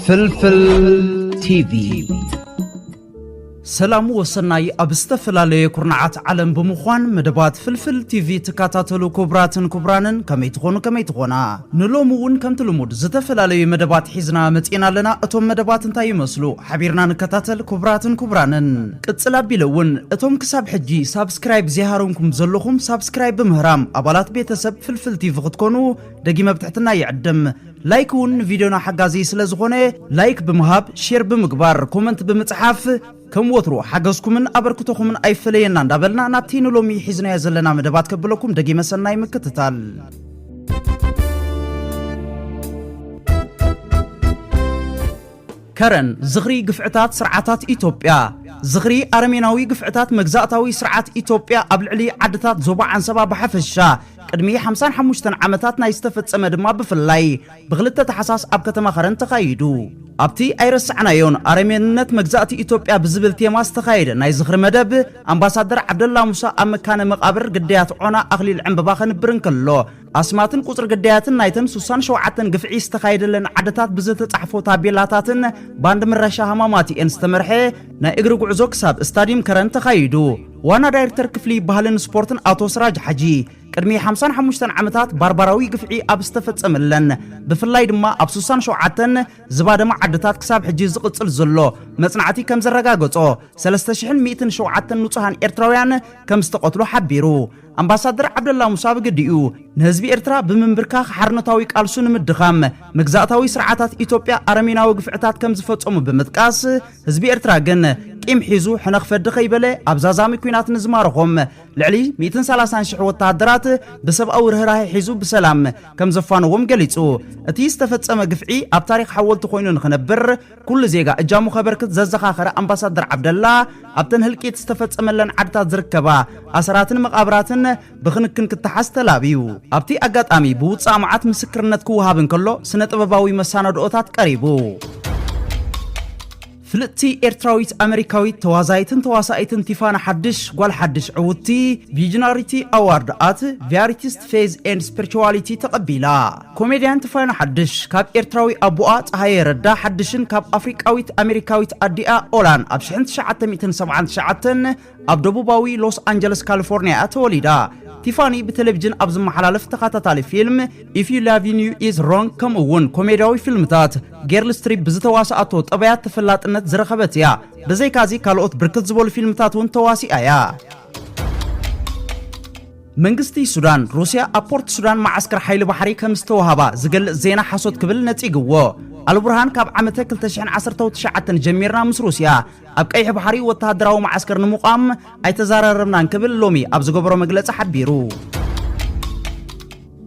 فلفل تيفي سلام وسناي أبستفلالي كورنعات عالم بمخوان مدبات فلفل تيفي تكاتاتلو كبراتن كبرانن كميتغونا نلومون كمتلمود زتفلالي مدبات حيزنا متئنا لنا اتوم مدبات انتاي مسلو حبيرنا نكاتاتل كبراتن كبرانن كتسلا بيلون اتوم كساب حجي سابسكرايب زيهارونكم زلوكم سابسكرايب بمهرام أبالات بيتسب فلفل تيفي غتكونو دقيمة بتحتنا يعدم لايكون فيديونا حقازي سلازغوني لايك بمهاب شير بمقبار كومنت بمتحاف كم وترو حقزكم من أبركتكم من أي فلينا دابلنا نابتينو لومي حيزنا يزلنا مدبات كبلوكم دقي مسلنا يمكتتال كرن زغري قفعتات سرعتات إيتوبيا زغري أرميناوي قفعتات مجزاتاوي سرعات إيتوبيا قبل عدتات زوبا عن سباب حفشة قدمي 55 عامتات نايستفت سمد ما بفلاي بغلطة تحساس أب كتما خرن تخايدو أبتي أيرسعنايون أرمينات مجزاتي إيتوبيا بزبل تيماس تخايد ناي زغر مدب أمباسادر عبد الله موسى أم كان مقابر قديات عنا أغلي العم بباخن برنكلو أسماتن قصر قدياتن نايتن سوسان شوعتن قفعي استخايد لن عدتات بزلت تحفو تابيلاتاتن باند من رشا هماماتي انستمرحي نا إقرق عزوك ساب استاديوم كرن تخايدو وانا دايرتر كفلي بهالن سبورتن أوتو سراج حجي قدمي 55 عامتات باربراوي قفعي أبستفت أملن بفلاي دما أبسوسان شوعتن زبادما عدتات كساب حجي زقصل زلو مصنعتي كم زرقاقصو 3,100 شوعتن نوصهان إرتراويان كم استقتلو حبيرو أمباسادر عبد الله موسى بقديو نهزبي إرترا بمنبركاخ حرنتاوي قالسون مدخام مجزاتاوي سرعتات إيتوبيا أرميناوي قفعتات كم زفتصم بمتقاس هزبي إرترا جن كيم حيزو حنخ فد خيبله ابزازامي كوينات نزمارهم لعلي 130 شح وتادرات بسب اور هراي حيزو بسلام كم زفانوهم قليصو اتي استفصم قفعي اب تاريخ حولت خوينو نخنبر كل زيغا اجامو خبركت ززخاخره امباسادر عبد الله ابتن هلكيت استفصملن عدتات زركبا اسراتن مقابراتن بخنكن كتحستلابيو ابتي اغاطامي بوصامعات مسكرنت كوهابن كلو سنه طبباوي مساندوتات قريبو فلتي إرتراويت أمريكاويت توازايتن تواسايتن تيفانا حدش قوال حدش عوتي بيجناريتي أوارد آت فياريتيست فيز اند سبيريتواليتي تقبيلا كوميديان تفانا حدش كاب إرتراوي أبوات هاي ردا حدشن كاب أفريكاويت أمريكاويت أديا أولان أبشحنت شعاتن 270 شعاتن أبدوبوباوي لوس أنجلس كاليفورنيا أتوليدا تيفاني بتلفزيون أبز محلال فتقاتالي فيلم If You Love You Is Wrong كم أون كوميدياوي فيلمتات جيرل ستريب بزتواساتو طبيعات تفلات انت زرخبتيا بزي كازي كالوت بركت زبول فيلمتات وان تواسي ايا منغستي سودان روسيا أبورت سودان معسكر حيل بحري كمستوهبا زقل زينا حسود قبل نتيقوو البرهان كاب عامته 2019 جميرنا مس روسيا أبقى بحري وتهدراو معسكر نمقام أي تزاررنا نكبل لومي أبزقبرو مقلص حبيرو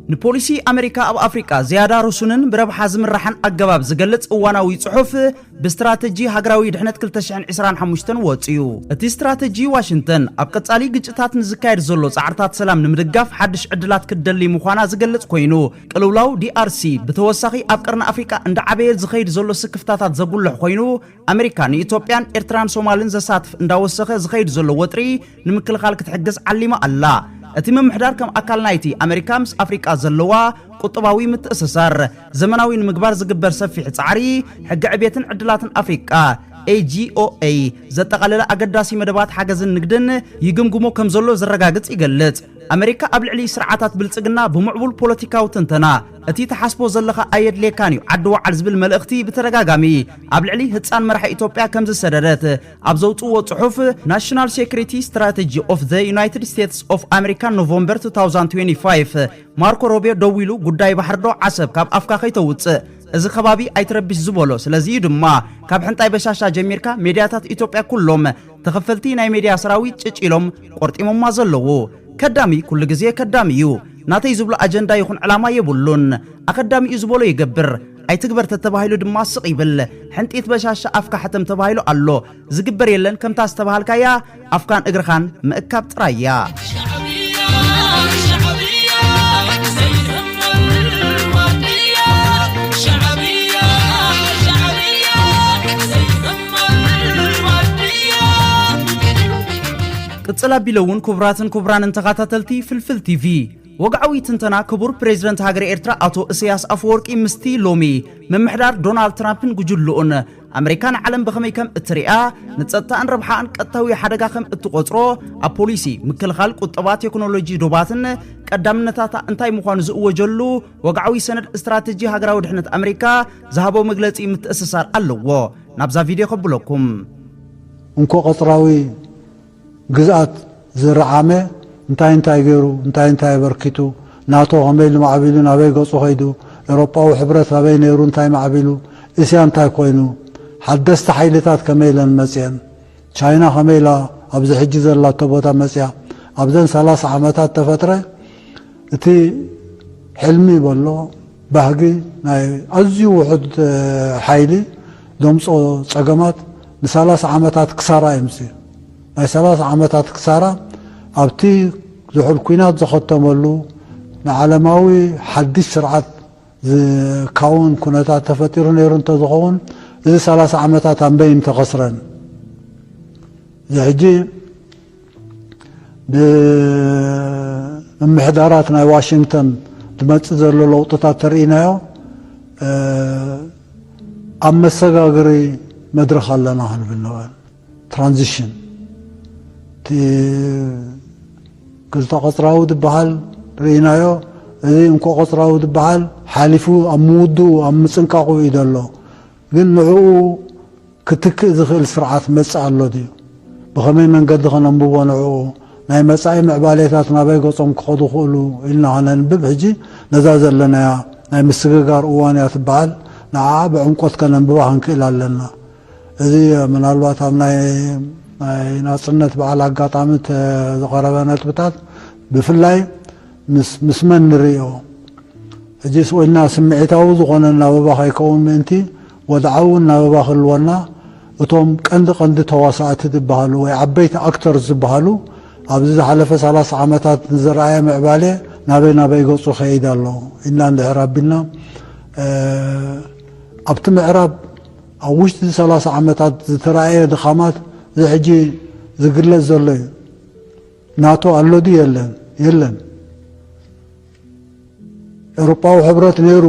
نبوليسي أمريكا أو أفريقيا زيادة رسولن برب حازم الرحن أجباب زقلت أواناوي صحف باستراتيجي هجراوي دحنت كل 1925 واتيو اتي استراتيجي واشنطن أبقى علي جتات نزكاير زلو سعرتات سلام نمدقاف حدش عدلات كدلي مخانا زقلت كوينو قلولاو DRC بتوسخي أبقرنا أفريقيا عند عبيد زخير زلو سكفتات زقول كوينو أمريكان إثيوبيان إرتران سومالين زساتف انداوسخ زخير زلو وطري نمكل خالك تحجز عليما الله اتمم محدار كم اكل نايتي امريكامس افريقيا زلوا قطباوي متأسسار زمناوي المقبار زقبر سفي حصعري حق عبيتن عدلاتن افريقيا AGOA زتقلل اقداسي مدبات حاجزن نقدن يقمقمو كم زلو زرقاقت يقلت امريكا قبل علي سرعاتات بلصقنا بمعبول بوليتيكاو تنتنا اتي تحسبو زلخه ايد ليكانيو عدوا علزبل ملእኽቲ بترغاغامي قبل علي هصان مرح ايثيوبيا كم زسددت ابزوصو صحف ناشونال سيكوريتي ستراتيجي اوف ذا يونايتد ستيتس اوف امريكا نوفمبر 2025 ماركو روبيو دويلو غداي بحردو عسب كاب افكا خيتوص እዚ ከባቢ ኣይትረብሽ ዝበሎ ስለዚ ድማ ካብ ሕንጣይ በሻሻ ጀሚርካ ሚድያታት ኢትዮጵያ ኩሎም ተኸፈልቲ ናይ ሚድያ ሰራዊት ጭጭሎም ቆርጢሞማ ዘለዎ ከዳሚ ኩሉ ግዜ ከዳሚዩ ናተይ ዝብሎ አጀንዳ ይኹን ዕላማ የብሉን አከዳሚ ዝበሎ ይገብር ኣይትግበር ተተባሂሉ ድማ ስቕ ይብል ሕንጢት በሻሻ አፍካ ሕተም ተባሂሉ አሎ ዝግበር የለን ከምታ ዝተባሃልካያ አፍካን እግርኻን ምእካብ ጥራያ ቅጽላ ቢለውን ኩብራትን ኩብራንን ተኻታተልቲ ፍልፍል ቲቪ ወግዓዊ ትንተና ክቡር ፕሬዝደንት ሃገር ኤርትራ አቶ ኢሳያስ አፈወርቂ ምስቲ ሎሚ መምሕዳር ዶናልድ ትራምፕን ጉጅሉኡን አሜሪካን ዓለም በኸመይ ከም እትሪኣ ንጸጥታን ረብሓን ቀጥታዊ ሓደጋ ከም እትቆጽሮ ኣብ ፖሊሲ ምክልኻል ቁጠባ ቴክኖሎጂ ዶባትን ቀዳምነታታ እንታይ ምዃኑ ዝእወጀሉ ወግዓዊ ሰነድ ስትራቴጂ ሃገራዊ ድሕነት አሜሪካ ዝሃቦ መግለጺ ምትእስሳር ኣለዎ ናብዛ ቪድዮ ከብለኩም እንኮ ቀጥራዊ ግዛት ዝረዓመ እንታይ ገይሩ እንታይ በርኪቱ ናቶ ከመይ ማዕቢሉ ናበይ ገጹ ኸይዱ ኤውሮጳዊ ሕብረት ናበይ ነይሩ እንታይ ማዕቢሉ እስያ እንታይ ኮይኑ ሓደስተ ሓይልታት ከመይለን መጽአን ቻይና ከመይላ ኣብዚ ሕጂ ዘላቶ ቦታ መጽያ ኣብዘን 30 ዓመታት ተፈጥረ እቲ ሕልሚ በሎ ባህጊ ናይ ኣዝዩ ውሑድ ሓይሊ ዘምጾ ጸገማት ን30 ዓመታት ክሳራ ይምጽ ናይ 30 ዓመታት ክሳራ ኣብቲ ዝሑል ኩናት ዝኸተመሉ ንዓለማዊ ሓድሽ ስርዓት ዝካውን ኩነታት ተፈጢሩ ነይሩ እንተዝኸውን እዚ 30 ዓመታት ኣንበይን ተኸስረን ሕጂ ብምሕዳራት ናይ ዋሽንግተን ዝመጽእ ዘሎ ለውጥታት ተርኢናዮ ኣብ መሰጋገሪ መድረኽ ኣለና ክንብል ንኽእል ትራንዚሽን ክልተ ቐጽራዊ ዝበሃል ርኢናዮ እዚ እንኮ ቐጽራዊ ዝበሃል ሓሊፉ ኣብ ምውድኡ ኣብ ምጽንቃቑ እዩ ዘሎ ግን ንዕኡ ክትክእ ዝኽእል ስርዓት መጽእ ኣሎ ድዩ ብኸመይ መንገዲ ኸነንብቦ ንዕኡ ናይ መጻኢ ምዕባሌታት ናበይ ገጾም ክኸዱ ክእሉ ኢልና ኸነንብብ ሕጂ ነዛ ዘለናያ ናይ ምስግጋር እዋን እያ ትበሃል ንዓ ብዕምቆት ከነንብባ ክንክእል ኣለና እዚ ምናልባት ኣብ ናይ ናጽነት በዓል ኣጋጣሚ ዝቐረበ ነጥብታት ብፍላይ ምስ መን ንሪኦ ሕጂ ስወልና ስምዒታዊ ዝኾነ ናበባ ኸይከውን ምእንቲ ወድዓውን ናበባ ክህልወና እቶም ቀንዲ ተዋሳእቲ ዝበሃሉ ወይ ዓበይቲ ኣክተርስ ዝበሃሉ ኣብዚ ዝሓለፈ 30 ዓመታት ንዝረኣየ ምዕባለ ናበይ ገጹ ኸይድ ኣሎ ኢልና እንድሕር ኣቢልና ኣብቲ ምዕራብ ኣብ ውሽጢ 30 ዓመታት ዝተረኣየ ድኻማት እዚ ሕጂ ዝግለጽ ዘሎ እዩ ናቶ ኣሎ ድዩ የለን ኤውሮጳዊ ሕብረት ነይሩ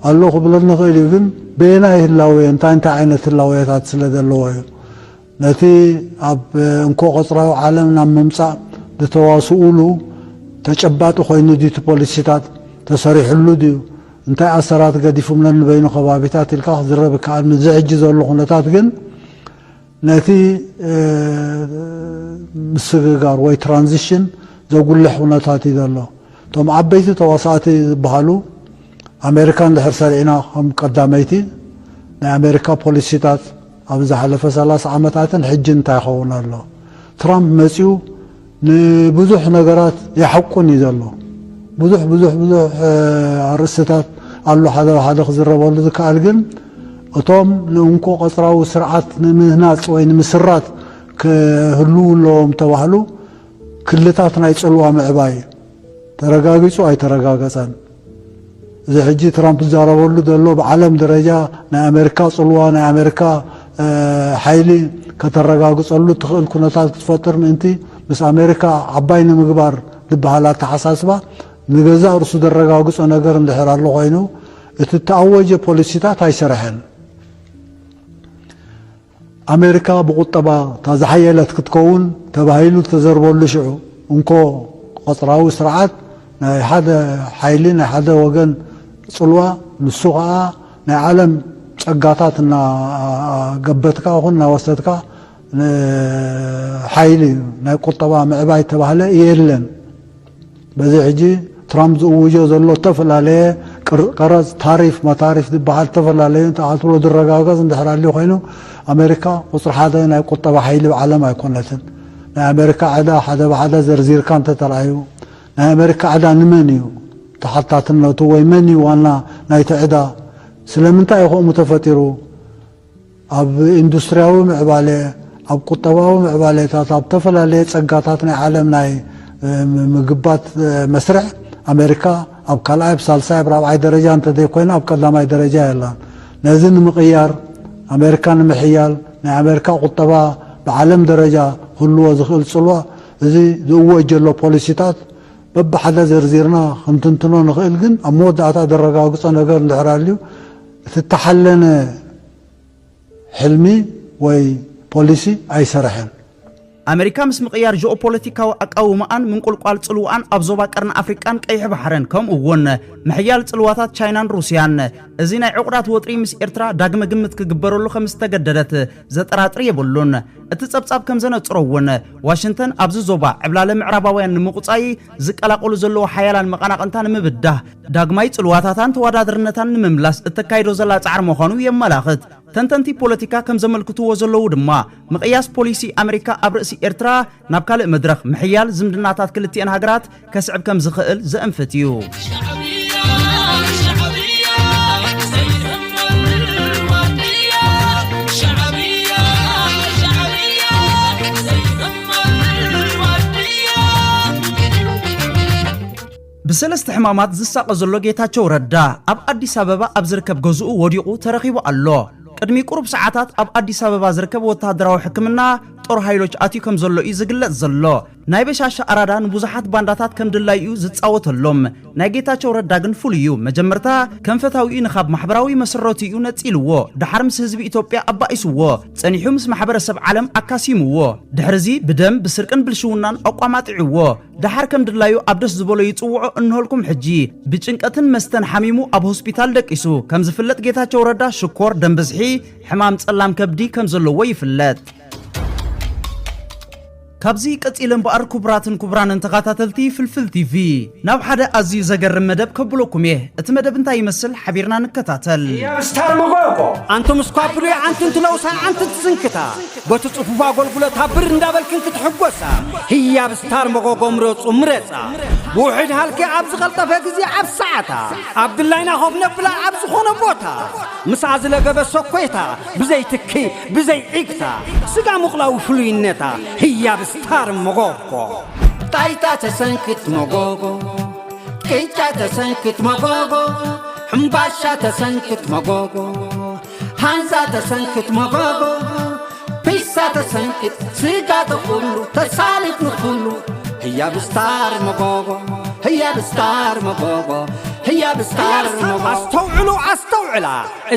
ኣሎ ክብለና ንኽእል እዩ ግን በየናይ ህላወየ እንታይ ዓይነት ህላወየታት ስለ ዘለዎ እዩ ነቲ ኣብ እንኮ ቐጽራዊ ዓለም ናብ ምምጻእ ዝተዋስኡሉ ተጨባጢ ኮይኑ ድዩ እቲ ፖሊሲታት ተሰሪሕሉ ድዩ እንታይ ኣሰራት ገዲፎምና ንበይኑ ከባቢታት ኢልካ ክዝረብ ይከኣል ምዚ ሕጂ ዘሎ ኩነታት ግን ነቲ ምስግጋር ወይ ትራንዚሽን ዘጉልሕ ኩነታት እዩ ዘሎ እቶም ዓበይቲ ተዋሳእቲ ዝበሃሉ ኣሜሪካ እንድሕር ሰሪዕና ከም ቀዳመይቲ ናይ ኣሜሪካ ፖሊሲታት ኣብ ዝሓለፈ 30 ዓመታትን ሕጂ እንታይ ይኸውን ኣሎ ትራምፕ መጺኡ ንብዙሕ ነገራት ይሓቁን እዩ ዘሎ ብዙሕ ኣርእስታት ኣሎ ሓደ ክዝረበሉ ዝከኣል ግን እቶም ንእንኮ ቐጽራዊ ስርዓት ንምህናጽ ወይ ንምስራት ክህልውለዎም ተባህሉ ክልታት ናይ ጽልዋ ምዕባይ ተረጋጊጹ ኣይተረጋገጸን እዚ ሕጂ ትራምፕ ዝዛረበሉ ዘሎ ብዓለም ደረጃ ናይ ኣሜሪካ ጽልዋ ናይ ኣሜሪካ ሓይሊ ከተረጋግጸሉ ትኽእል ኩነታት ክትፈጥር ምእንቲ ምስ ኣሜሪካ ዓባይ ንምግባር ዝበሃል ኣተሓሳስባ ንገዛእ ርእሱ ዘረጋግጾ ነገር እንድሕር ኣሎ ኮይኑ እቲ ተኣወጀ ፖሊሲታት ኣይሰርሐን ኣሜሪካ ብቁጠባ ታዝሓየለት ክትከውን ተባሂሉ ተዘርበሉ ሽዑ እንኮ ቐጽራዊ ስርዓት ናይ ሓደ ሓይሊ ናይ ሓደ ወገን ጽልዋ ንሱ ከዓ ናይ ዓለም ጸጋታት ገበትካ ይኹን እናወሰድካ ሓይሊ ናይ ቁጠባ ምዕባይ ተባህለ የለን በዚ ሕጂ ትራምፕ ዝእውጆ ዘሎ ዝተፈላለየ ቀረጽ ታሪፍ መታሪፍ ዝበሃል ዝተፈላለዩ ተኣትሎ ዝረጋገጽ እንድሕር ኣልዩ ኮይኑ ኣሜሪካ ቁፅሪ ሓደ ናይ ቁጠባ ሓይሊ ብዓለም ኣይኮነትን ናይ ኣሜሪካ ዕዳ ሓደ ብሓደ ዘርዚርካ እንተተረኣዩ ናይ ኣሜሪካ ዕዳ ንመን እዩ ተሓታትነቱ ወይ መን እዩ ዋና ናይቲ ዕዳ ስለምንታይ ይኸምኡ ተፈጢሩ ኣብ ኢንዱስትርያዊ ምዕባለ ኣብ ቁጠባዊ ምዕባለታት ኣብ ተፈላለየ ጸጋታት ናይ ዓለም ናይ ምግባት መስርዕ ኣሜሪካ ኣብ ካልኣይ ብሳልሳይ ብራብዓይ ደረጃ እንተደይ ኮይና ኣብ ቀዳማይ ደረጃ የላን ነዚ ንምቕያር ኣሜሪካ ንምሕያል ናይ ኣሜሪካ ቁጠባ ብዓለም ደረጃ كله زخل صلوا زي ذو جلو بوليسيتات ببحدا زرزيرنا خمتنتنو نخيل جن أمود عطا درجة قصنا نقدر نحراليو تتحلنا حلمي وي بوليسي أي سرحان أمريكا مس مقيار جيوبوليتيكا أقاومان من كل قال صلوان أبزوبا قرن أفريقان كيح بحرن كم وون محيال صلواتات تشاينان روسيان زينا عقدات وطري مس إرترا داغم قمت كجبرولو خمس تجددت زطراتري يبلون اتصبصاب كم زنه صروون واشنطن أبز زوبا عبلاله معرباوያን ንمقصاي ዝቀላቀሉ ዘሎ ሓያላን መቀናቀንታን ምብዳህ ዳግማይ ጽልዋታታን ተወዳድርነታን ንምምላስ እተካይዶ ዘላ ጻዕር መኾኑ የመላኽት ተንተንቲ ፖለቲካ ከም ዘመልክትዎ ዘለዉ ድማ መቅያስ ፖሊሲ ኣሜሪካ ኣብ ርእሲ ኤርትራ ናብ ካልእ መድረኽ ምሕያል ዝምድናታት ክልቲአን ሃገራት ከስዕብ ከም ዝኽእል ዘእንፍት እዩ بسلست حمامات زساق زلو ጌታቸው ረዳ ኣብ አዲስ አበባ ኣብ ዝርከብ ገዝኡ ወዲቁ ተረኺቡ ኣሎ ቅድሚ ቁርብ ሰዓታት ኣብ አዲስ አበባ ዝርከብ ወታደራዊ ሕክምና ጦር ኃይሎች አትዩ ከም ዘሎ እዩ ዝግለጽ ዘሎ ናይ በሻሻ አራዳን ብዙሓት ባንዳታት ከም ድላይኡ ዝጻወተሎም ናይ ጌታቸው ረዳ ግን ፍሉዩ መጀመርታ ከንፈታዊ ንኻብ ማሕበራዊ መስረቲኡ ነጺልዎ ድሓር ምስ ህዝቢ ኢትዮጵያ አባይስዎ ጸኒሑ ምስ ማሕበረሰብ ዓለም አካሲምዎ ድሕርዚ ብደም ብስርቅን ብልሽውናን አቋማጥዕዎ ድሓር ከም ድላዩ ኣብ ደስ ዝበሎ ይጽውዖ እንሆልኩም ሕጂ ብጭንቀትን መስተን ሓሚሙ ኣብ ሆስፒታል ደቂሱ ከም ዝፍለጥ ጌታቸው ረዳ ሽኮር ደም ብዝሒ ሕማም ጸላም ከብዲ ከም ዘለዎ ይፍለጥ ካብዚ ቀጺለን በአር ኩብራንን ተኻታተልቲ ፍልፍል ቲቪ ናብ ሓደ ኣዝዩ ዘገርም መደብ ከብሎኩም እቲ መደብ እንታይ ይመስል ሓቢርና ንከታተል ስታር መጎጎ አንቱም ስኳፕሪ አንቱን ትለውሳ አንቱን ትዝንክታ በትጽፉፋ አገልግሎት ብር እንዳበልክን ክትሕጎሳ ህያብ ስታር መጎጎ ምረጻ ውሕድ ሃልከ ኣብ ዝቀልጠፈ ግዜ ኣብ ሰዓታ አብዱላይና ሆብ ነብላ ኣብ ዝኾነ ቦታ ምሳ ዝለገበ ሶኮይታ ብዘይ ትኪ ብዘይ ዒግታ ስጋ ሙቕላው ፍሉይነታ ህያብ ስታር መጎጎ ታይታ ተሰንክት መጎጎ ቄጫ ተሰንክት መጎጎ ሕምባሻ ተሰንክት መጎጎ ሃንዛ ተሰንክት መጎጎ ፒሳ ተሰንክት ስጋ ተኩሉ ተሳልት ንኩሉ ህያብ ስታር መጎጎ ህያብ ስታር መጎጎ ህያብ ስታር መጎጎ አስተውዕላ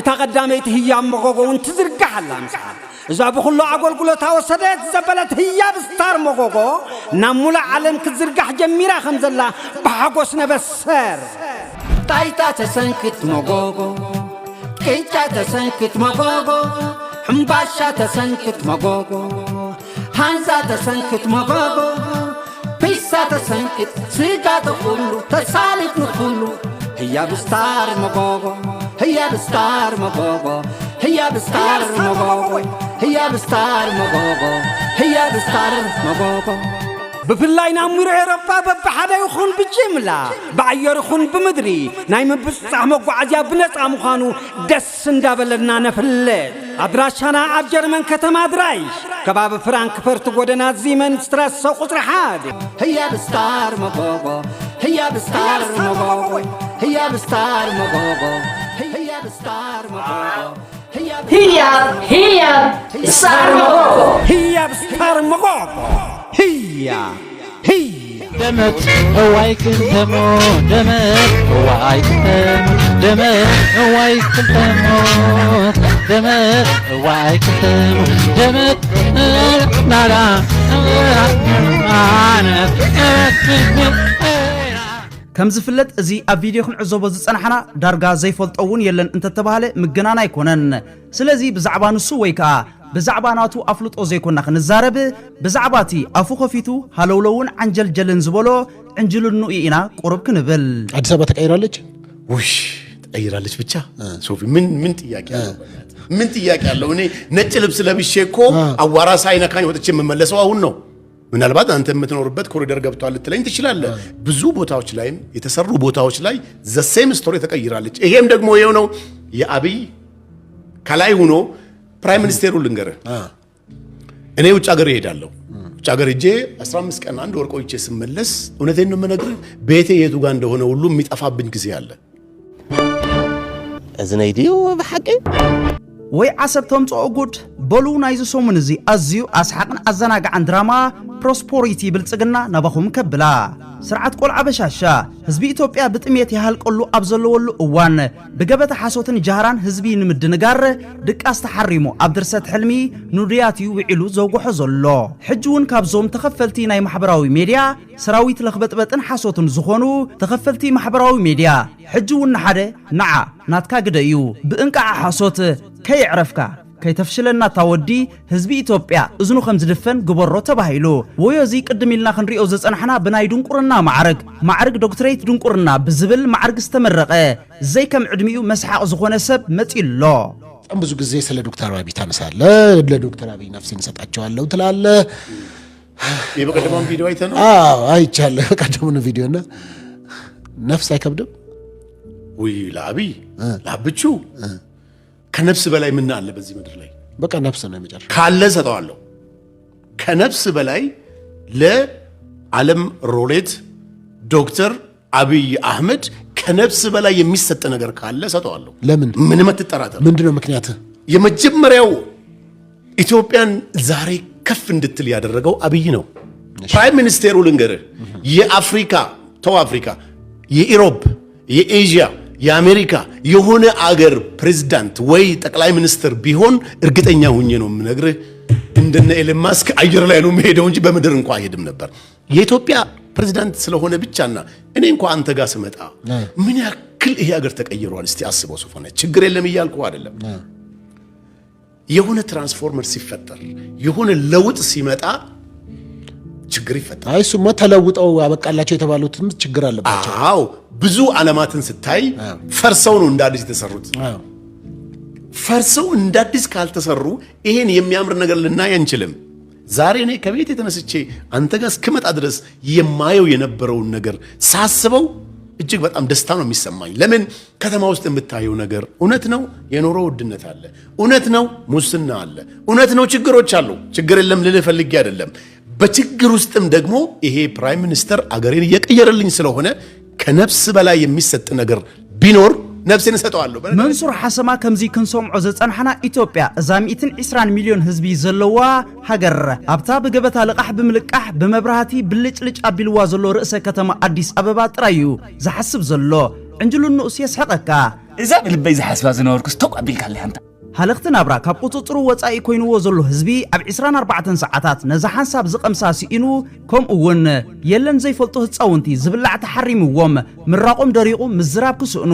እታ ቀዳመይቲ ህያብ መጎጎ እንትዝርጋሕላ ምስሓል إذا بخلو أقول قلت وصدت زبلت هي بستار مغوغو نمولا عالم كزرقح جميرا خمزلا بحقوسنا بسر تايتا تسنكت مغوغو كيتا تسنكت مغوغو حمباشا تسنكت مغوغو هانزا تسنكت مغوغو بيسا تسنكت سيقا تقولو تسالك نقولو هي بستار مغوغو هي بستار مغوغو هي بستار مغوغو هي بستار مغوغو هي بستار مغوغو بفلاينا أمير عربا ببحدا يخون بجملة بعير يخون بمدري نايم بسع مقعديا بنسع مخانو دس ندابلنا نفلت أدراشانا عبجر من كتم أدرايش كباب فرانك فرت قدنا زيمن سترس سوق رحاد هي بستار مغوغو هي بستار مغوغو هي بستار مغوغو هي بستار مغوغو هي بستار مغوغو هي بستار مغوغو هي دمت هواي كنتمو دمت هواي كنتمو دمت هواي كنتمو دمت هواي كنتمو دمت نارا كم زفلت ازي اب فيديو خن عزوبو زصنحنا دارغا زيفلطون يلن انت تباله مغنانا يكونن سلازي بزعبا نسو ويكا بزعباناتو افلطو زيكونا خنزارب بزعباتي افو خفيتو هلولون عنجل جلن زبولو عنجلنو اينا قرب كنبل አዲስ አበባ ተቀይራለች ውሽ ተቀይራለች ብቻ ሶፊ ምን ጥያቄ አለው ምን ጥያቄ አለው እኔ ነጭ ልብስ ለብሼ እኮ አዋራ ሳይነካኝ ወጥቼ መመለሰው አሁን ነው ምናልባት አንተ የምትኖርበት ኮሪደር ገብቷል ልትለኝ ትችላለህ ብዙ ቦታዎች ላይ የተሰሩ ቦታዎች ላይ ዘ ሴም ስቶሪ ተቀይራለች ይሄም ደግሞ ይሄው ነው የአብይ ከላይ ሆኖ ፕራይም ሚኒስቴሩ ልንገር እኔ ውጭ ሀገር እሄዳለሁ ውጭ ሀገር እጄ 15 ቀን አንድ ወር ቆይቼ ስመለስ እውነቴን ነው የምነግርህ ቤቴ የቱ ጋር እንደሆነ ሁሉ የሚጠፋብኝ ጊዜ አለ እዝነይዲው በሐቂ ወይ ዓሰብ ተምጽኦ ጉድ በሉ ናይዚ ሰሙን እዚ ኣዝዩ ኣስሓቅን ኣዘናግዓን ድራማ ፕሮስፖሪቲ ብልጽግና ናባኹም ከብላ ስርዓት ቆልዓ በሻሻ ህዝቢ ኢትዮጵያ ብጥሜት ያሃልቀሉ ኣብ ዘለወሉ እዋን ብገበታ ሓሶትን ጃህራን ህዝቢ ንምድንጋር ድቃስ ተሓሪሙ ኣብ ድርሰት ሕልሚ ኑድያትዩ ውዒሉ ዘውግሖ ዘሎ ሕጂ እውን ካብዞም ተኸፈልቲ ናይ ማሕበራዊ ሚድያ ሰራዊት ለኽበጥበጥን ሓሶትን ዝኾኑ ተኸፈልቲ ማሕበራዊ ሚድያ ሕጂ እውን ሓደ ንዓ ናትካ ግደ እዩ ብእንቃዓ ሓሶት ከይዕረፍካ ከይተፍሽለና ታወዲ ህዝቢ ኢትዮጵያ እዝኑ ከም ዝድፈን ግበሮ ተባሂሉ ወዮዚ ቅድም ኢልና ክንሪኦ ዘጸናሕና ብናይ ድንቁርና ማዕርግ ዶክትሬት ድንቁርና ብዝብል ማዕርግ ዝተመረቀ ዘይ ከም ዕድሚኡ መስሓቅ ዝኾነ ሰብ መጺሎ በጣም ብዙ ጊዜ ስለ ዶክተር አብይ ታነሳለ ለዶክተር አብይ ነፍሴን ሰጣቸዋለሁ ትላለ የበቀደሙን ቪዲዮ አይተነው አይቻለሁ በቀደሙን ቪዲዮና ነፍስ አይከብድም ወይ ለአብይ ለአብቹ ከነፍስ በላይ ምን አለ በዚህ ምድር ላይ በቃ ነፍስ ነው የሚጨርሽ ካለ ሰጣዋለሁ ከነፍስ በላይ ለዓለም ሮሌት ዶክተር አብይ አህመድ ከነፍስ በላይ የሚሰጥ ነገር ካለ ሰጣዋለሁ ለምን ምን መተጠራጠር ምንድነው ምክንያት የመጀመሪያው ኢትዮጵያን ዛሬ ከፍ እንድትል ያደረገው አብይ ነው ፕራይም ሚኒስቴሩ ልንገር የአፍሪካ የኢሮፕ የኤዥያ የአሜሪካ የሆነ አገር ፕሬዝዳንት ወይ ጠቅላይ ሚኒስትር ቢሆን እርግጠኛ ሆኜ ነው የምነግርህ እንደነ ኤለን ማስክ አየር ላይ ነው የሚሄደው እንጂ በምድር እንኳን አይሄድም ነበር የኢትዮጵያ ፕሬዝዳንት ስለሆነ ብቻና እኔ እንኳን አንተ ጋር ስመጣ ምን ያክል ይሄ አገር ተቀይሯል እስቲ አስበው ሶፎነ ችግር የለም ይያልኩ አይደለም የሆነ ትራንስፎርመር ሲፈጠር የሆነ ለውጥ ሲመጣ ችግር ይፈጠራል አይሱማ ተለውጠው አበቃላቸው የተባሉትም ችግር አለባቸው አዎ ብዙ ዓለማትን ስታይ ፈርሰው ነው እንዳዲስ የተሰሩት ፈርሰው እንዳዲስ ካልተሰሩ ይሄን የሚያምር ነገር ልናይ አንችልም ዛሬ እኔ ከቤት የተነስቼ አንተ ጋር እስከመጣ ድረስ የማየው የነበረው ነገር ሳስበው እጅግ በጣም ደስታ ነው የሚሰማኝ ለምን ከተማ ውስጥ የምታየው ነገር እውነት ነው የኖሮ ውድነት አለ እውነት ነው ሙስና አለ እውነት ነው ችግሮች አሉ ችግር የለም ልልህ ፈልጌ አይደለም በችግር ውስጥም ደግሞ ይሄ ፕራይም ሚኒስተር አገሬን እየቀየረልኝ ስለሆነ ከነፍስ በላይ የሚሰጥ ነገር ቢኖር ነፍሴን ሰጠዋለሁ መንሱር ሐሰማ ከምዚ ክንሰምዖ ዘጸንሐና ኢትዮጵያ እዛ 120 ሚሊዮን ህዝቢ ዘለዋ ሃገር ኣብታ ብገበታ ልቃሕ ብምልቃሕ ብመብራህቲ ብልጭልጭ ኣቢልዋ ዘሎ ርእሰ ከተማ አዲስ አበባ ጥራዩ ዝሓስብ ዘሎ እንጅሉ ንኡስ የስሐቀካ እዛ ብልበይ ዝሓስባ ዝነበርኩስ ተቋ ቢልካለ ሓንታ ሃለኽቲ ናብራ ካብ ቁጥጥሩ ወፃኢ ኮይንዎ ዘሎ ህዝቢ ኣብ 24 ሰዓታት ነዛ ሓንሳብ ዝቐምሳ ሲኢኑ ከምኡ እውን የለን ዘይፈልጡ ህፃውንቲ ዝብላዕ ተሓሪምዎም ምራቆም ደሪቑ ምዝራብ ክስእኑ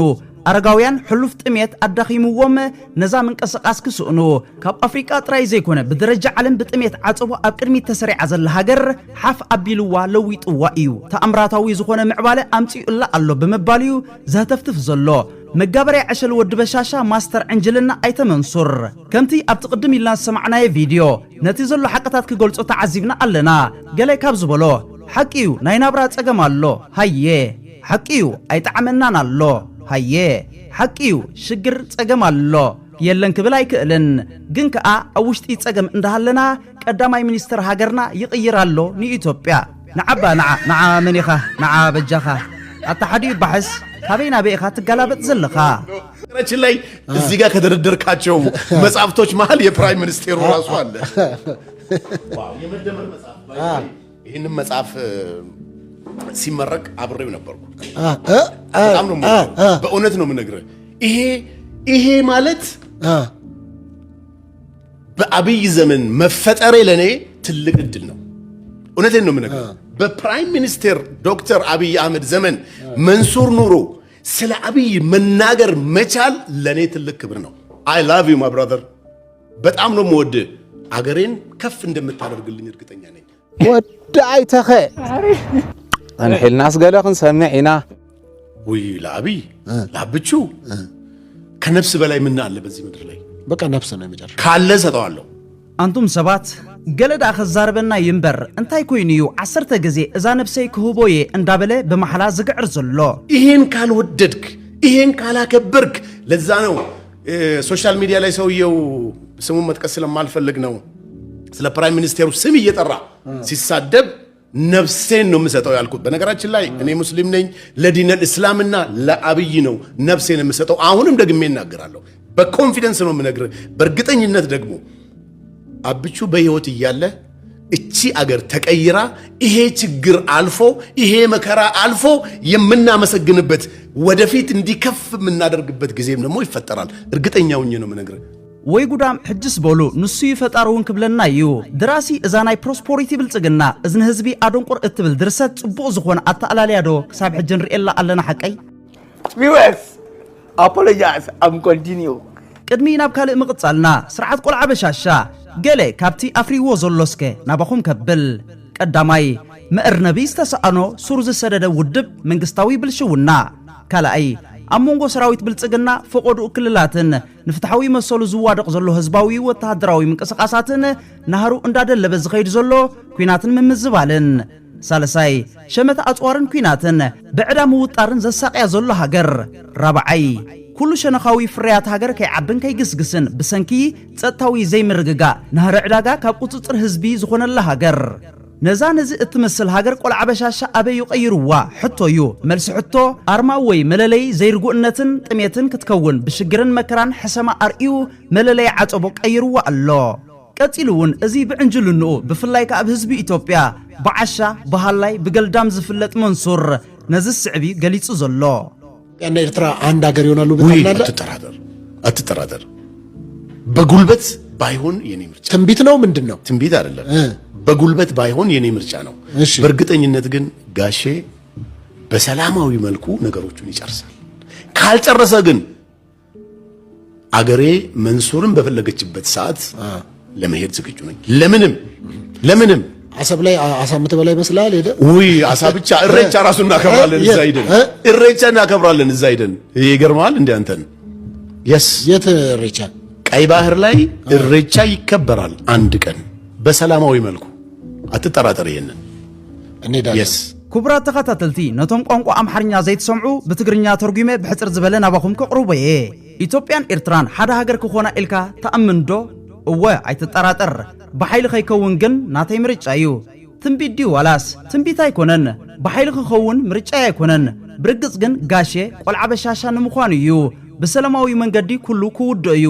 አረጋውያን ሕሉፍ ጥሜት አዳኺምዎም ነዛ ምንቀሰቃስ ክስእኑ ካብ አፍሪካ ጥራይ ዘይኮነ ብደረጃ ዓለም ብጥሜት ዓጽቦ ኣብ ቅድሚት ተሰሪዓ ዘላ ሃገር ሓፍ ኣቢልዋ ለዊጥዋ እዩ ተኣምራታዊ ዝኾነ ምዕባለ ኣምፂኡላ ኣሎ ብምባልዩ ዘህተፍትፍ ዘሎ መጋበርያ ዕሸል ወዲ በሻሻ ማስተር ዕንጅልና ኣይተመንሱር ከምቲ ኣብ ትቅድም ኢልና ሰማዕናየ ቪድዮ ነቲ ዘሎ ሓቀታት ክገልጾ ተዓዚብና ኣለና ገለ ካብ ዝበሎ ሓቂዩ ናይ ናብራ ጸገም ኣሎ ሃየ ሓቂዩ ኣይጣዕመናን ኣሎ ሃየ ሓቂዩ ሽግር ጸገም ኣሎ የለን ክብል ኣይክእልን ግን ከኣ ኣብ ውሽጢ ጸገም እንዳሃለና ቀዳማይ ሚኒስትር ሃገርና ይቕይር ኣሎ ንኢትዮጵያ ንዓባ ንዓ መኒኻ ንዓ በጃኻ ኣታሓዲዩ ባሕስ ካበይና በኢኻ ትጋላበጥ ዘለኻ ረችን ላይ እዚህ ጋር ከደረደርካቸው መጽሐፍቶች መሃል የፕራይም ሚኒስቴሩ ራሱ አለ ዋው የመደመር መጽሐፍ ይሄንን መጽሐፍ ሲመረቅ አብሬው ነበርኩ በጣም ነው በእውነት ነው የምነግርህ ይሄ ማለት በአብይ ዘመን መፈጠሬ ለኔ ትልቅ እድል ነው እውነቴን ነው የምነግርህ በፕራይም ሚኒስቴር ዶክተር አብይ አህመድ ዘመን መንሱር ኑሮ ስለ አብይ መናገር መቻል ለኔ ትልቅ ክብር ነው አይ ላቭ ዩ ማይ ብራዘር በጣም ነው የምወድ አገሬን ከፍ እንደምታደርግልኝ እርግጠኛ ነኝ ወዳይተኸ እንሕልናስ ገለ ክንሰምዕ ኢና ወይ ለአብይ ለአብቹ ከነፍስ በላይ ምን አለ በዚህ ምድር ላይ በቃ ነፍስ ነው የሚጨርሽ ካለ ሰጠዋለሁ አንቱም ሰባት ገለዳ ከዛርበና ይንበር እንታይ ኮይንዩ 10 ጊዜ እዛ ነፍሰይ ክህቦዬ እንዳበለ በመሐላ ዝግዕር ዘሎ ይሄን ካልወደድክ ይሄን ካላከበርክ ለዛ ነው ሶሻል ሚዲያ ላይ ሰውየው ስሙን መጥቀስ ስለማልፈልግ ነው ስለ ፕራይም ሚኒስቴሩ ስም እየጠራ ሲሳደብ ነፍሴን ነው የምሰጠው ያልኩት በነገራችን ላይ እኔ ሙስሊም ነኝ ለዲነል እስላምና ለአብይ ነው ነፍሴን የምሰጠው አሁንም ደግሜ እናገራለሁ በኮንፊደንስ ነው የምነግርህ። በእርግጠኝነት ደግሞ አብቹ በህይወት እያለ እቺ አገር ተቀይራ ይሄ ችግር አልፎ ይሄ መከራ አልፎ የምናመሰግንበት ወደፊት እንዲከፍ የምናደርግበት ጊዜም ደግሞ ይፈጠራል። እርግጠኛው ነው የምነግርህ። ወይ ጉዳም ሕጅስ በሉ ንሱ ይፈጣሩን ክብለና እዩ ድራሲ እዛናይ ፕሮስፐሪቲ ብልጽግና እዝነ ህዝቢ አዶንቆር እትብል ድርሰት ጽቡቕ ዝኾነ አታላልያዶ ክሳብ ሕጂ ንሪኤላ ኣለና ሓቀይ viewers apologize I'm continue ቅድሚ ናብ ካልእ ምቕጻልና ስርዓት ቆልዓ በሻሻ ገለ ካብቲ አፍሪዎ ዘሎስከ ናባኹም ከብል ቀዳማይ ምዕርነቢ ዝተሰኣኖ ሱር ዝሰደደ ውድብ መንግስታዊ ብልሽውና ካልኣይ ኣብ መንጎ ሰራዊት ብልጽግና ፈቆዱ ክልላትን ንፍትሓዊ መሰሉ ዝዋደቕ ዘሎ ህዝባዊ ወተሃደራዊ ምንቅስቃሳትን ናሃሩ እንዳደለበ ዝኸይድ ዘሎ ኩናትን ምምዝባልን ሳልሳይ ሸመታ ኣጽዋርን ኩናትን ብዕዳ ምውጣርን ዘሳቅያ ዘሎ ሃገር ራብዓይ ኩሉ ሸነኻዊ ፍርያት ሃገር ከይዓብን ከይግስግስን ብሰንኪ ጸጥታዊ ዘይምርግጋ ናህረ ዕዳጋ ካብ ቁፅጥር ህዝቢ ዝኾነላ ሃገር ነዛ ነዚ እትመስል ሃገር ቆልዓ በሻሻ ኣበይ ይቀይሩዋ ሕቶዩ መልሲ ሕቶ ኣርማ ወይ መለለይ ዘይርጉእነትን ጥሜትን ክትከውን ብሽግርን መከራን ሕሰማ ኣርኢዩ መለለይ ዓጸቦ ቀይሩዋ ኣሎ ቀጺሉውን እዚ ብዕንጅልንኡ ብፍላይ ካብ ህዝቢ ኢትዮጵያ ብዓሻ ባህላይ ብገልዳም ዝፍለጥ መንሱር ነዚ ስዕቢ ገሊጹ ዘሎ ያና ኤርትራ አንድ ሀገር ይሆናሉ ብታምናለህ? አትጠራጠር። በጉልበት ባይሆን የኔ ምርጫ ትንቢት ነው ምንድነው? ትንቢት አይደለም። በጉልበት ባይሆን የኔ ምርጫ ነው። በእርግጠኝነት ግን ጋሼ በሰላማዊ መልኩ ነገሮቹን ይጨርሳል። ካልጨረሰ ግን አገሬ መንሱርን በፈለገችበት ሰዓት ለመሄድ ዝግጁ ነኝ። ለምንም አሰብ ላይ አሳምተ በላይ መስላል ሄደ ወይ አሳ ብቻ እሬቻ ራሱን እናከብራለን እዛ ሄደን እሬቻ እናከብራለን እዛ ሄደን ይገርማል እንዴ አንተን የት እሬቻ ቀይ ባህር ላይ እሬቻ ይከበራል አንድ ቀን በሰላማዊ መልኩ አትጠራጠር ይሄንን እንሄዳለን ክቡራት ተኸታተልቲ ነቶም ቋንቋ አምሓርኛ ዘይትሰምዑ ብትግርኛ ተርጉሜ ብሕፅር ዝበለ ናባኹም ከቕርበየ ኢትዮጵያን ኤርትራን ሓደ ሃገር ክኾና ኢልካ ተኣምንዶ እወ ኣይትጠራጠር በኃይል ኸይከውን ግን ናተይ ምርጫ እዩ ትንቢት ዲ ዋላስ ትንቢት ኣይኮነን በኃይል ክኸውን ምርጫ ኣይኮነን ብርግጽ ግን ጋሼ ቆልዓ በሻሻ ንምዃኑ እዩ ብሰላማዊ መንገዲ ኩሉ ክውድእ እዩ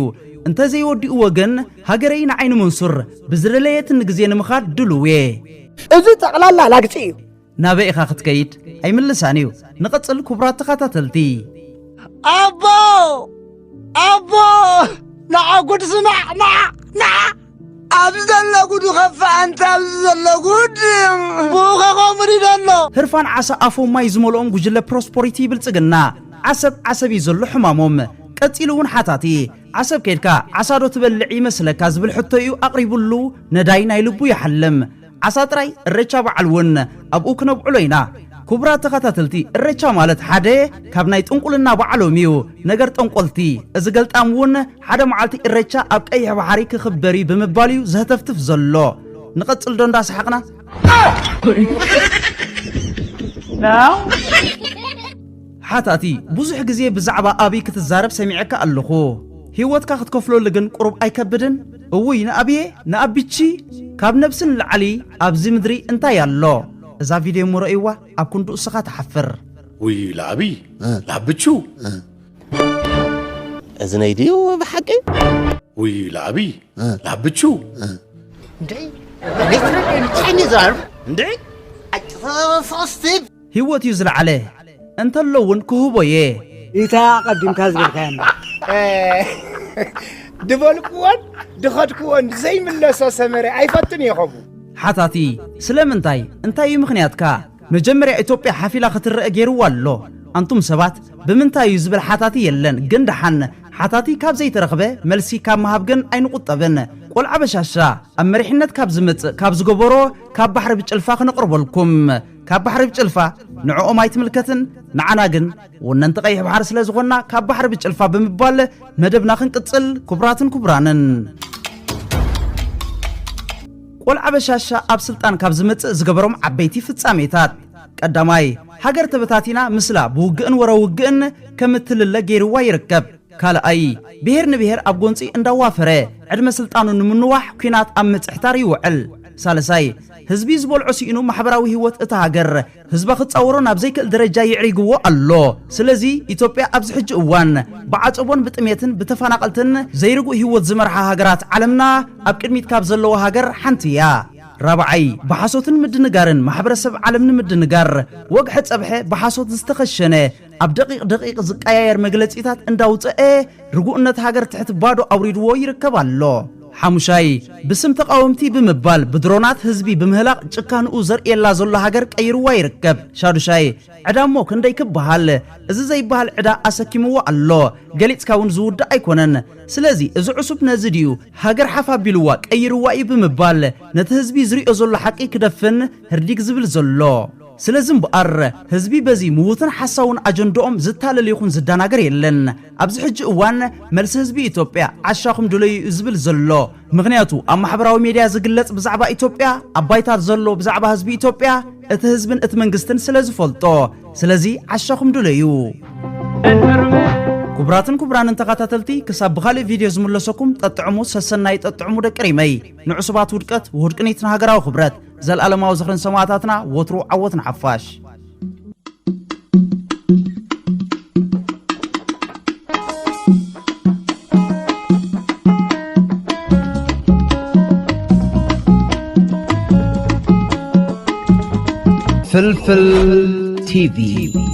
እንተ ዘይወዲእዎ ግን ሃገረይ ንዓይኒ መንሱር ብዝደለየትን ግዜ ንምኻድ ድልዌ እዚ ጠቕላላ ላግፂ እዩ ናበይ ኢኻ ክትከይድ ኣይምልሳን እዩ ንቐጽል ክቡራት ተኸታተልቲ ኣቦ ንዓጉድ ስማዕ ኣብዚ ዘሎ ጉዱ ኸፋ ኣንተ ኣብዚ ዘሎ ጉድ ብኡኸ ኸምሪ ደሎ ህርፋን ዓሳ ኣፎም ማይ ዝመልኦም ጉጅለ ፕሮስፐሪቲ ብልጽግና ዓሰብ እዩ ዘሎ ሕማሞም ቀጺሉ እውን ሓታቲ ዓሰብ ከይድካ ዓሳዶ ትበልዕ ይመስለካ ዝብል ሕቶ እዩ ኣቕሪቡሉ ነዳይ ናይ ልቡ ይሓልም ዓሳ ጥራይ እሬቻ በዓል እውን ኣብኡ ክነብዕሎ ኢና ክቡራት ተኸታተልቲ እሬቻ ማለት ሓደ ካብ ናይ ጥንቁልና በዓሎም እዩ ነገር ጠንቆልቲ እዚ ገልጣም እውን ሓደ መዓልቲ እሬቻ ኣብ ቀይሕ ባሕሪ ክኽበር ብምባል እዩ ዘህተፍትፍ ዘሎ ንቐጽል ዶ እንዳሰሓቕና ሓታቲ ብዙሕ ግዜ ብዛዕባ ኣብይ ክትዛረብ ሰሚዐካ ኣለኹ ህይወትካ ክትከፍለሉ ግን ቁሩብ ኣይከብድን እውይ ንኣብቺ ካብ ነብስን ላዕሊ ኣብዚ ምድሪ እንታይ ኣሎ እዛ ቪድዮ ምርኢዋ ኣብ ኩንዱ እስኻ ተሓፍር ወይ ለአብቹ እዚ ናይ ድዩ ብሓቂ ወይ ለአብቹ ህይወት እዩ ዝለዓለ እንተለውን ክህቦየ ኢታ ቀዲምካ ዝብልካያ ድበልክዎን ድኸድክዎን ዘይምለሶ ሰመረ ኣይፈትን ይኸቡ ሓታቲ ስለምንታይ እንታይ እዩ ምኽንያትካ መጀመርያ ኢትዮጵያ ሓፊላ ክትረአ ገይርዋ ኣሎ አንቱም ሰባት ብምንታይ እዩ ዝብል ሓታቲ የለን ግን ደሓን ሓታቲ ካብ ዘይተረኽበ መልሲ ካብ መሃብ ግን ኣይንቁጠብን ቆልዓ በሻሻ ኣብ መሪሕነት ካብ ዝመጽእ ካብ ዝገበሮ ካብ ባሕሪ ብጭልፋ ክነቕርበልኩም ካብ ባሕሪ ብጭልፋ ንዕኦም ኣይትምልከትን ንዓና ግን ወነንቲ ቀይሕ ባሕሪ ስለ ዝኾንና ካብ ባሕሪ ብጭልፋ ብምባል መደብና ክንቅጽል ክቡራትን ክቡራንን ቆልዓ በሻሻ ኣብ ስልጣን ካብ ዝመጽእ ዝገበሮም ዓበይቲ ፍጻሜታት ቀዳማይ ሃገር ተበታቲና ምስላ ብውግእን ወረውግእን ከምትልለ ገይርዋ ይርከብ ካልኣይ ብሄር ንብሄር ኣብ ጎንፂ እንዳዋፈረ ዕድመ ስልጣኑ ንምንዋሕ ኩናት ኣብ ምጽሕታር ይውዕል ሳልሳይ ህዝቢ ዝበልዖ ሲኢኑ ማሕበራዊ ህይወት እታ ሃገር ህዝባ ክጻወሮ ናብ ዘይክእል ደረጃ ይዕሪግዎ ኣሎ ስለዚ ኢትዮጵያ ኣብዚ ሕጂ እዋን ብዓጸቦን ብጥሜትን ብተፈናቀልትን ዘይርጉ ህይወት ዝመርሓ ሃገራት ዓለምና ኣብ ቅድሚት ካብ ዘለዎ ሃገር ሓንቲ እያ رابعي بحاسوتن مدنجارن محبرسب عالمن مدنجار وجه صبح بحاسوت استخشنه اب دقيق زقاير مغلصيታት እንዳውጽአ ርጉእነት ሃገር ትሕት ባዶ አውሪድዎ ይርከባሎ حمشاي بسم تقاومتي بمبال بدرونات حزبي بمهلاق ጭካንኡ ዘርኤላ ዘሎ ሃገር ቀይርዋ ይርከብ ሻዱሻይ ዕዳሞ ክንደይ ክበሃል እዚ ዘይበሃል ዕዳ አሰኪምዎ ኣሎ ገሊጽካውን ዝውዳ ኣይኮነን ስለዚ እዚ ዕሱብ ነዝዲዩ ሃገር ሓፋቢልዋ ቀይርዋ ይብምባል ነቲ ህዝቢ ዝርኦ ዘሎ ሓቂ ክደፍን ህርዲግ ዝብል ዘሎ ስለዝም በአር ህዝቢ በዚ ሙውትን ሐሳውን አጀንዳኦም ዝታለል ይኹን ዝዳናገር የለን ኣብዚ ሕጂ እዋን መልስ ህዝቢ ኢትዮጵያ ዓሻኹም ድለይ ዝብል ዘሎ ምክንያቱ ኣብ ማሕበራዊ ሚድያ ዝግለጽ ብዛዕባ ኢትዮጵያ አባይታት ዘሎ ብዛዕባ ህዝቢ ኢትዮጵያ እቲ ህዝብን እቲ መንግስትን ስለዝፈልጦ ስለዚ ዓሻኹም ድለዩ كبران تقاتلتي كسب بخالي فيديو زملسكم تطعمو سسناي تطعمو دقريمي نعصبات ودقت وهدقنيتنا هاغراو خبرات زل علماو زخرن سماعاتنا وترو عوتنا حفاش فلفل تي في